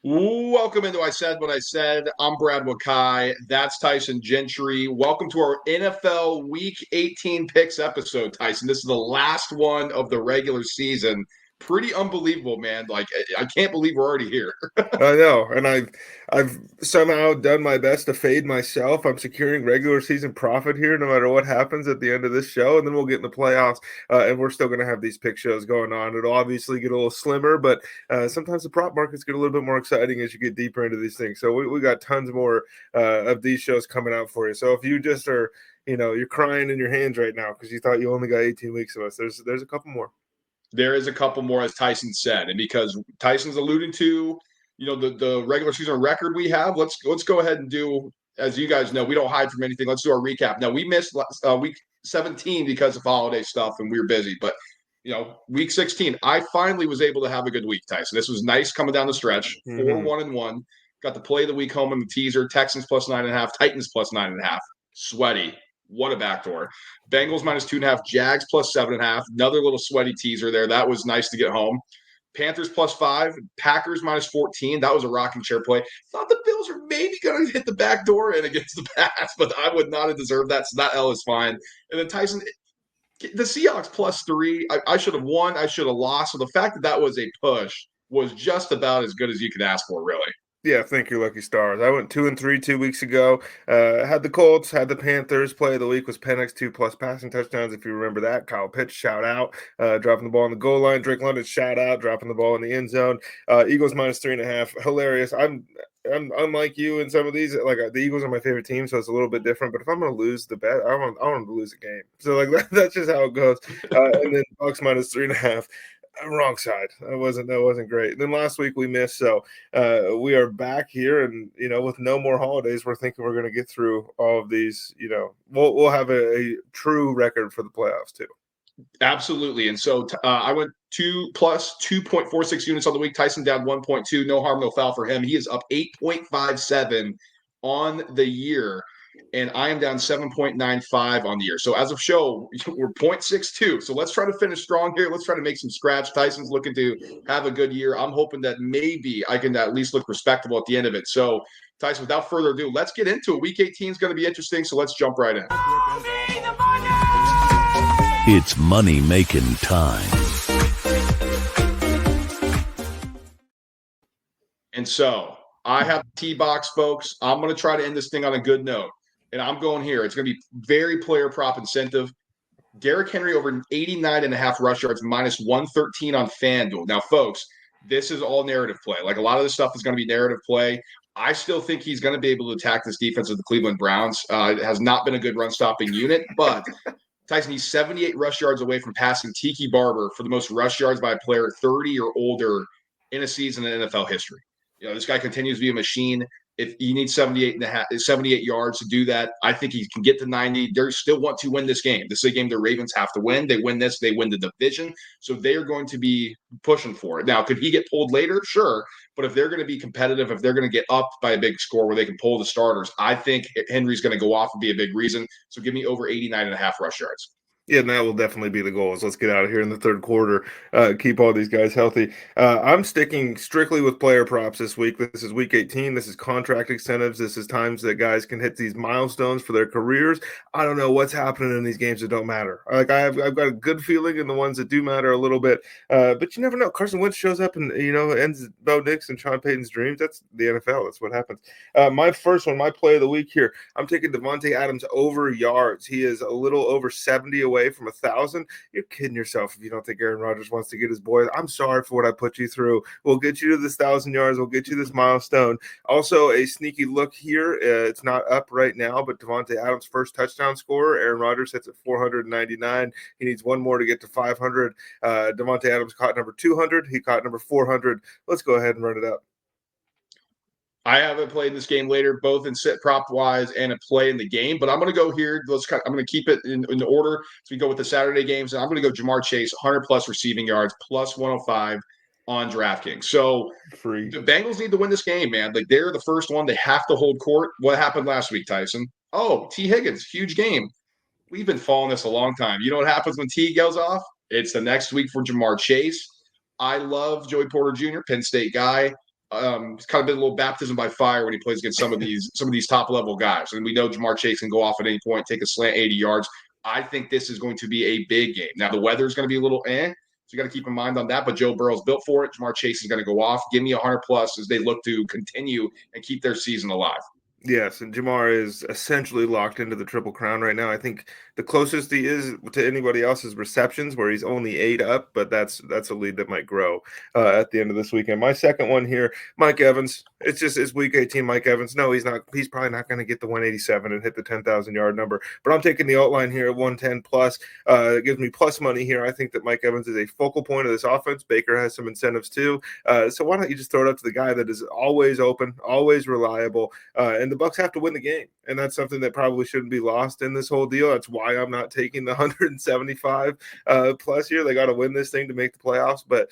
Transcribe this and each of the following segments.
Welcome into I Said What I Said. I'm Brad Wakai. That's Tyson Gentri. Welcome to our NFL Week 18 picks episode, Tyson. This is the last one of the regular season. Pretty unbelievable, man. Like, I can't believe we're already here. I know, and I've somehow done my best to fade myself. I'm securing regular season profit here, no matter what happens at the end of this show, and then we'll get in the playoffs, and we're still going to have these pick shows going on. It'll obviously get a little slimmer, but sometimes the prop markets get a little bit more exciting as you get deeper into these things. So we got tons more of these shows coming out for you. So if you just are, you're crying in your hands right now because you thought you only got 18 weeks of us, there's a couple more. There is a couple more, as Tyson said, and because Tyson's alluding to, the regular season record we have. Let's go ahead and do, as you guys know, we don't hide from anything. Let's do our recap. Now, we missed week 17 because of holiday stuff, and we were busy, but week 16, I finally was able to have a good week, Tyson. This was nice coming down the stretch. 4-1-1. Got the play of the week home in the teaser. Texans plus 9.5. Titans plus 9.5. Sweaty. What a backdoor. Bengals minus 2.5. Jags plus 7.5. Another little sweaty teaser there. That was nice to get home. Panthers plus 5. Packers minus 14. That was a rocking chair play. Thought the Bills were maybe going to hit the back door and against the Pats, but I would not have deserved that. So that L is fine. And then Tyson, the Seahawks plus 3. I should have won. I should have lost. So the fact that that was a push was just about as good as you could ask for, really. Yeah, thank you, lucky stars. I went 2-3 2 weeks ago. Had the Colts, had the Panthers. Play of the week was Penix 2+ passing touchdowns. If you remember that, Kyle Pitts, shout out, dropping the ball on the goal line. Drake London, shout out, dropping the ball in the end zone. Eagles minus 3.5, hilarious. I'm unlike you in some of these. Like the Eagles are my favorite team, so it's a little bit different. But if I'm going to lose the bet, I want to lose a game. So like that's just how it goes. And then Bucks minus 3.5. Wrong side. That wasn't great. And then last week we missed, so we are back here, and with no more holidays, we're thinking we're going to get through all of these. We'll have a true record for the playoffs too. Absolutely. And so I went 2 plus 2.46 units on the week. Tyson down 1.2. No harm, no foul for him. He is up 8.57 on the year. And I am down 7.95 on the year. So as of show, we're 0.62. So let's try to finish strong here. Let's try to make some scratch. Tyson's looking to have a good year. I'm hoping that maybe I can at least look respectable at the end of it. So, Tyson, without further ado, let's get into it. Week 18 is going to be interesting. So let's jump right in. It's money-making time. And so I have T-Box, folks. I'm going to try to end this thing on a good note. And I'm going here. It's going to be very player prop incentive. Derrick Henry over 89.5 rush yards, minus 113 on FanDuel. Now, folks, this is all narrative play. Like a lot of this stuff is going to be narrative play. I still think he's going to be able to attack this defense of the Cleveland Browns. It has not been a good run-stopping unit, but Tyson, he's 78 rush yards away from passing Tiki Barber for the most rush yards by a player 30 or older in a season in NFL history. This guy continues to be a machine. If he needs 78 yards to do that, I think he can get to 90. They still want to win this game. This is a game the Ravens have to win. They win this, they win the division. So they are going to be pushing for it. Now, could he get pulled later? Sure. But if they're going to be competitive, if they're going to get up by a big score where they can pull the starters, I think Henry's going to go off and be a big reason. So give me over 89.5 rush yards. Yeah, and that will definitely be the goal. Is let's get out of here in the third quarter, keep all these guys healthy. I'm sticking strictly with player props this week. This is week 18. This is contract incentives. This is times that guys can hit these milestones for their careers. I don't know what's happening in these games that don't matter. Like I've got a good feeling in the ones that do matter a little bit, but you never know. Carson Wentz shows up and ends Bo Nix and Sean Payton's dreams. That's the NFL. That's what happens. My first one, my play of the week here. I'm taking Davante Adams over yards. He is a little over 70 away from 1,000. You're kidding yourself if you don't think Aaron Rodgers wants to get his boys. I'm sorry for what I put you through. We'll get you to this 1,000 yards. We'll get you this milestone. Also, a sneaky look here. It's not up right now, but Davante Adams' first touchdown scorer. Aaron Rodgers sits at 499. He needs one more to get to 500. Davante Adams caught number 200. He caught number 400. Let's go ahead and run it up. I haven't played this game later, both in sit prop wise and a play in the game, but I'm going to go here. I'm going to keep it in order. So we go with the Saturday games, and I'm going to go Jamar Chase, 100 plus receiving yards, plus 105 on DraftKings. So Free. The Bengals need to win this game, man. Like they're the first one. They have to hold court. What happened last week, Tyson? Oh, T. Higgins, huge game. We've been following this a long time. You know what happens when T goes off? It's the next week for Jamar Chase. I love Joey Porter Jr., Penn State guy. it's kind of been a little baptism by fire when he plays against some of these top level guys. And we know Ja'Marr Chase can go off at any point, take a slant 80 yards. I think this is going to be a big game. Now the weather is going to be a little so you got to keep in mind on that. But Joe Burrow's built for it. Ja'Marr Chase is going to go off. Give me 100 plus as they look to continue and keep their season alive. Yes, and Ja'Marr is essentially locked into the Triple Crown right now. I think the closest he is to anybody else is receptions, where he's only 8 up, but that's a lead that might grow at the end of this weekend. My second one here, Mike Evans. It's week 18, Mike Evans. No, he's not. He's probably not going to get the 187 and hit the 10,000 yard number. But I'm taking the outline here at 110 plus. It gives me plus money here. I think that Mike Evans is a focal point of this offense. Baker has some incentives too. So why don't you just throw it up to the guy that is always open, always reliable, and the Bucs have to win the game, and that's something that probably shouldn't be lost in this whole deal. That's why I'm not taking the 175 plus here. They got to win this thing to make the playoffs, but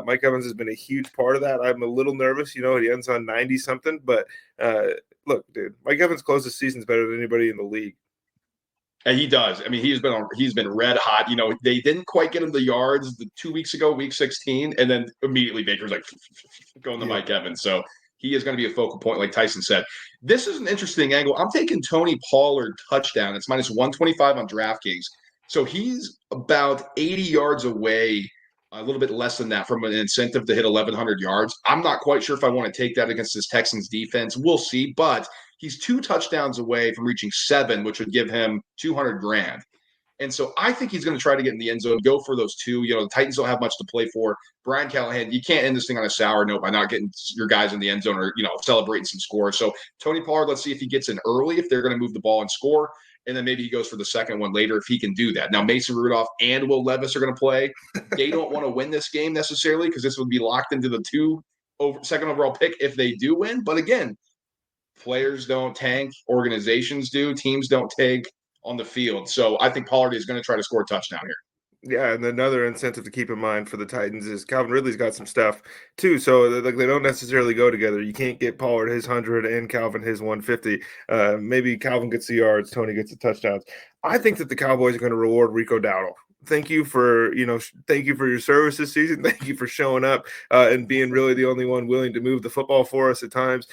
Mike Evans has been a huge part of that. I'm a little nervous. He ends on 90 something, but look, dude, Mike Evans closes seasons better than anybody in the league. And he does. I mean, he's been red hot. They didn't quite get him the yards 2 weeks ago, week 16, and then immediately Baker's like going to Mike Evans. So he is going to be a focal point, like Tyson said. This is an interesting angle. I'm taking Tony Pollard touchdown. It's minus 125 on DraftKings. So he's about 80 yards away, a little bit less than that, from an incentive to hit 1,100 yards. I'm not quite sure if I want to take that against this Texans defense. We'll see. But he's 2 touchdowns away from reaching 7, which would give him $200,000. And so I think he's going to try to get in the end zone, go for those 2. The Titans don't have much to play for. Brian Callahan, you can't end this thing on a sour note by not getting your guys in the end zone or, celebrating some scores. So Tony Pollard, let's see if he gets in early, if they're going to move the ball and score. And then maybe he goes for the second one later if he can do that. Now, Mason Rudolph and Will Levis are going to play. They don't want to win this game necessarily because this would be locked into the second overall pick if they do win. But again, players don't tank. Organizations do. Teams don't tank on the field. So I think Pollard is going to try to score a touchdown here. Yeah, and another incentive to keep in mind for the Titans is Calvin Ridley's got some stuff too. So they don't necessarily go together. You can't get Pollard his 100 and Calvin his 150. Maybe Calvin gets the yards, Tony gets the touchdowns. I think that the Cowboys are going to reward Rico Dowdle. Thank you for your service this season. Thank you for showing up and being really the only one willing to move the football for us at times.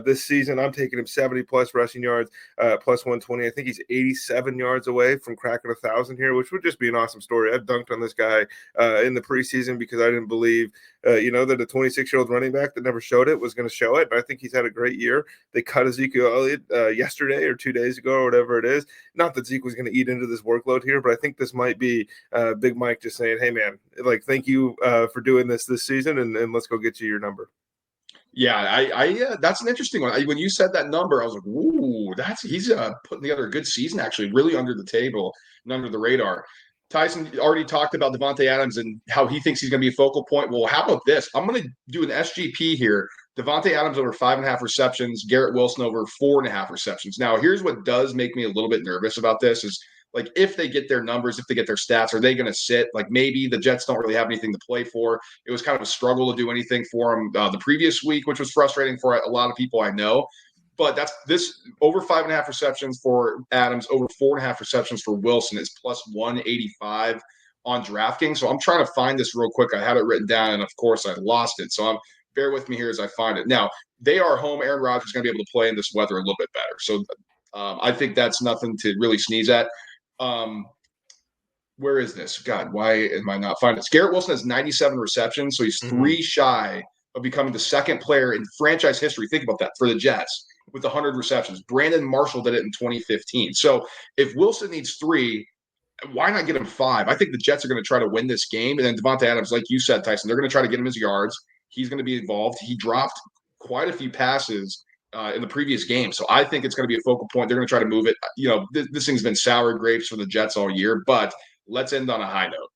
This season, I'm taking him 70 plus rushing yards, plus 120. I think he's 87 yards away from cracking 1,000 here, which would just be an awesome story. I dunked on this guy in the preseason because I didn't believe, that a 26-year-old running back that never showed it was going to show it. And I think he's had a great year. They cut Ezekiel Elliott yesterday or 2 days ago or whatever it is. Not that Zeke was going to eat into this workload here, but I think this might be Big Mike just saying, hey, man, thank you for doing this season, and let's go get you your number. Yeah, I that's an interesting one. When you said that number, I was like, ooh, he's putting together a good season, actually, really under the table and under the radar. Tyson already talked about Devontae Adams and how he thinks he's going to be a focal point. Well, how about this? I'm going to do an SGP here. Devontae Adams over 5.5 receptions, Garrett Wilson over 4.5 receptions. Now, here's what does make me a little bit nervous about this is, if they get their numbers, if they get their stats, are they going to sit? Maybe the Jets don't really have anything to play for. It was kind of a struggle to do anything for them the previous week, which was frustrating for a lot of people I know. But that's this over 5.5 receptions for Adams, over 4.5 receptions for Wilson is plus 185 on DraftKings. So I'm trying to find this real quick. I had it written down, and of course I lost it. So bear with me here as I find it. Now, they are home. Aaron Rodgers is going to be able to play in this weather a little bit better. So I think that's nothing to really sneeze at. Where is this? God, why am I not finding it? Garrett Wilson has 97 receptions, so he's 3 shy of becoming the second player in franchise history. Think about that for the Jets with 100 receptions. Brandon Marshall did it in 2015. So if Wilson needs 3, why not get him 5? I think the Jets are going to try to win this game. And then Devontae Adams, like you said, Tyson, they're going to try to get him his yards. He's going to be involved. He dropped quite a few passes in the previous game. So I think it's going to be a focal point. They're going to try to move it. This thing's been sour grapes for the Jets all year, but let's end on a high note.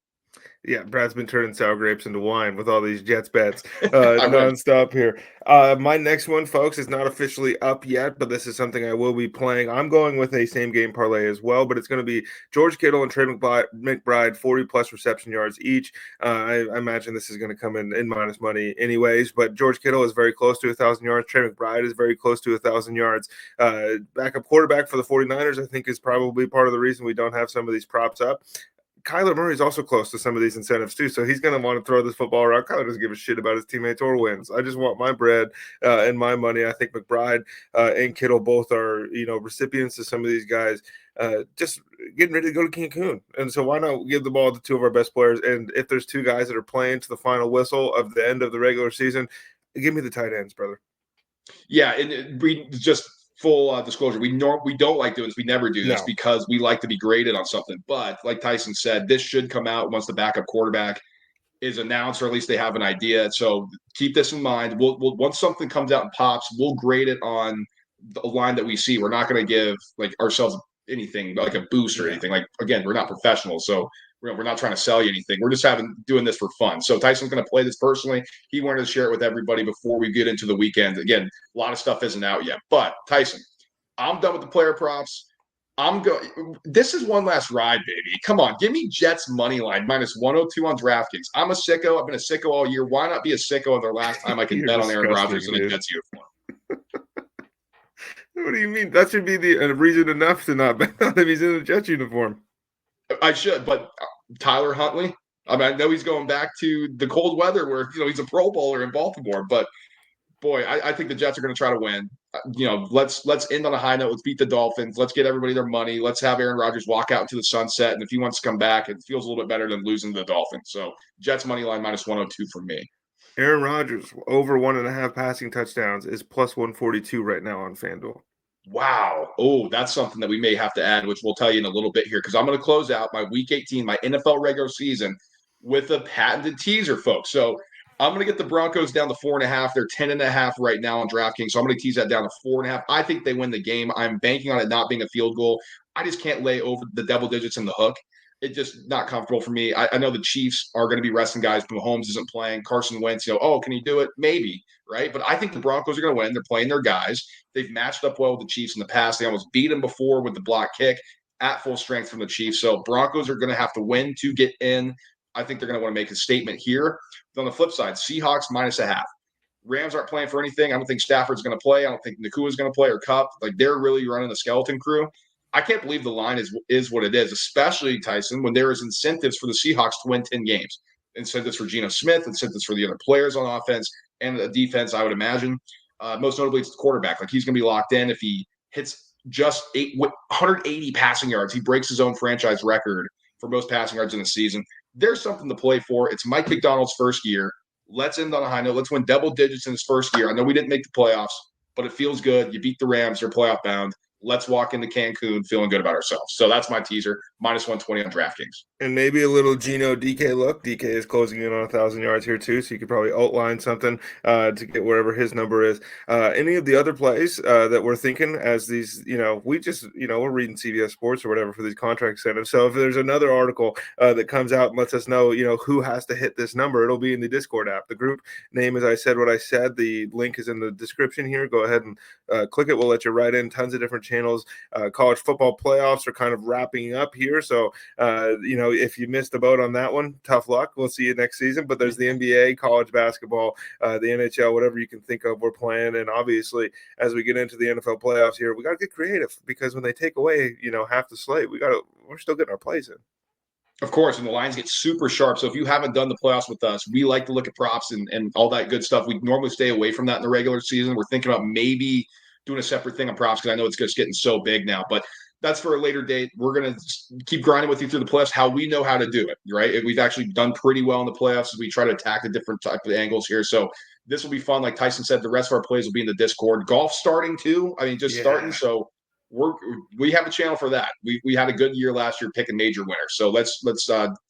Yeah, Brad's been turning sour grapes into wine with all these Jets bets nonstop here. My next one, folks, is not officially up yet, but this is something I will be playing. I'm going with a same-game parlay as well, but it's going to be George Kittle and Trey McBride, 40-plus reception yards each. I imagine this is going to come in minus money anyways, but George Kittle is very close to 1,000 yards. Trey McBride is very close to 1,000 yards. Backup quarterback for the 49ers, I think, is probably part of the reason we don't have some of these props up. Kyler Murray is also close to some of these incentives too, so he's going to want to throw this football around. Kyler doesn't give a shit about his teammates or wins. I just want my bread and my money. I think McBride and Kittle both are, recipients of some of these guys just getting ready to go to Cancun. And so why not give the ball to two of our best players? And if there's two guys that are playing to the final whistle of the end of the regular season, give me the tight ends, brother. Yeah, and we just full disclosure, we don't like doing this. We never do this because we like to be graded on something. But like Tyson said, this should come out once the backup quarterback is announced, or at least they have an idea. So keep this in mind. We'll once something comes out and pops, we'll grade it on the line that we see. We're not going to give like ourselves anything like a boost or anything. Like, again, we're not professionals, so we're not trying to sell you anything. We're just doing this for fun. So Tyson's going to play this personally. He wanted to share it with everybody before we get into the weekend. Again, a lot of stuff isn't out yet. But Tyson, I'm done with the player props. This is one last ride, baby. Come on, give me Jets money line minus 102 on DraftKings. I'm a sicko. I've been a sicko all year. Why not be a sicko the last time I can bet on Aaron Rodgers in a Jets uniform? What do you mean? That should be a reason enough to not bet on him. He's in a Jets uniform. I should, but Tyler Huntley. I mean, I know he's going back to the cold weather where he's a Pro Bowler in Baltimore. But boy, I think the Jets are going to try to win. Let's end on a high note. Let's beat the Dolphins. Let's get everybody their money. Let's have Aaron Rodgers walk out into the sunset. And if he wants to come back, it feels a little bit better than losing to the Dolphins. So Jets money line minus 102 for me. Aaron Rodgers over 1.5 passing touchdowns is plus 142 right now on FanDuel. Wow. Oh, that's something that we may have to add, which we'll tell you in a little bit here, because I'm going to close out my Week 18, my NFL regular season, with a patented teaser, folks. So I'm going to get the Broncos down to 4.5. They're 10.5 right now on DraftKings, so I'm going to tease that down to 4.5. I think they win the game. I'm banking on it not being a field goal. I just can't lay over the double digits in the hook. It's just not comfortable for me. I know the Chiefs are going to be resting guys. Mahomes isn't playing. Carson Wentz, can he do it? Maybe, right? But I think the Broncos are going to win. They're playing their guys. They've matched up well with the Chiefs in the past. They almost beat them before with the block kick at full strength from the Chiefs. So Broncos are going to have to win to get in. I think they're going to want to make a statement here. But on the flip side, Seahawks minus 0.5. Rams aren't playing for anything. I don't think Stafford's going to play. I don't think Nakua is going to play or Kupp. Like, they're really running a skeleton crew. I can't believe the line is what it is, especially, Tyson, when there is incentives for the Seahawks to win 10 games. Incentives for Geno Smith, incentives for the other players on offense and the defense, I would imagine. Most notably, it's the quarterback. Like, he's going to be locked in. If he hits just 180 passing yards, he breaks his own franchise record for most passing yards in the season. There's something to play for. It's Mike McDonald's first year. Let's end on a high note. Let's win double digits in his first year. I know we didn't make the playoffs, but it feels good. You beat the Rams. You're playoff bound. Let's walk into Cancun feeling good about ourselves. So that's my teaser, minus 120 on DraftKings. And maybe a little Geno DK look. DK is closing in on 1,000 yards here too, so you could probably outline something to get wherever his number is. Any of the other plays that we're thinking as these, we just, we're reading CBS Sports or whatever for these contract incentives. So if there's another article that comes out and lets us know, who has to hit this number, it'll be in the Discord app. The group name, as I said what I said, the link is in the description here. Go ahead and click it. We'll let you right in. Tons of different channels. College football playoffs are kind of wrapping up here. So, if you missed the boat on that one, tough luck. We'll see you next season. But there's the NBA, college basketball, the NHL, whatever you can think of, we're playing. And obviously, as we get into the NFL playoffs here, we got to get creative because when they take away, half the slate, we're still getting our plays in. Of course, and the lines get super sharp. So if you haven't done the playoffs with us, we like to look at props and all that good stuff. We normally stay away from that in the regular season. We're thinking about maybe doing a separate thing on props because I know it's just getting so big now. But that's for a later date. We're going to keep grinding with you through the playoffs, how we know how to do it, right? We've actually done pretty well in the playoffs as we try to attack the different type of angles here. So this will be fun. Like Tyson said, the rest of our plays will be in the Discord. Golf starting too. Starting. So we have a channel for that. We had a good year last year picking major winners. So let's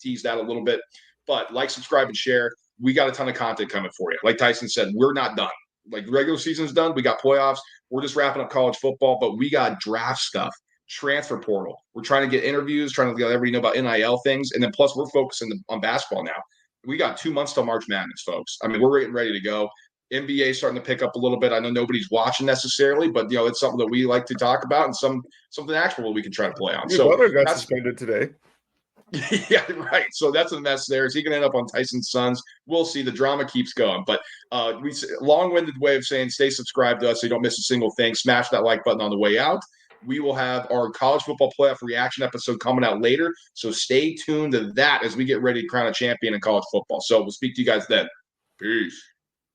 tease that a little bit. But like, subscribe, and share. We got a ton of content coming for you. Like Tyson said, we're not done. Like, the regular season's done. We got playoffs. We're just wrapping up college football, but we got draft stuff, transfer portal. We're trying to get interviews, trying to let everybody know about NIL things. And then plus we're focusing on basketball now. We got 2 months till March Madness, folks. I mean, we're getting ready to go. NBA starting to pick up a little bit. I know nobody's watching necessarily, but it's something that we like to talk about and something actual we can try to play on. Your brother got suspended today. Yeah, right. So that's a mess there. Is he going to end up on Tyson's Sons? We'll see. The drama keeps going. But long-winded way of saying stay subscribed to us so you don't miss a single thing. Smash that like button on the way out. we will have our college football playoff reaction episode coming out later. So stay tuned to that as we get ready to crown a champion in college football. So we'll speak to you guys then. Peace.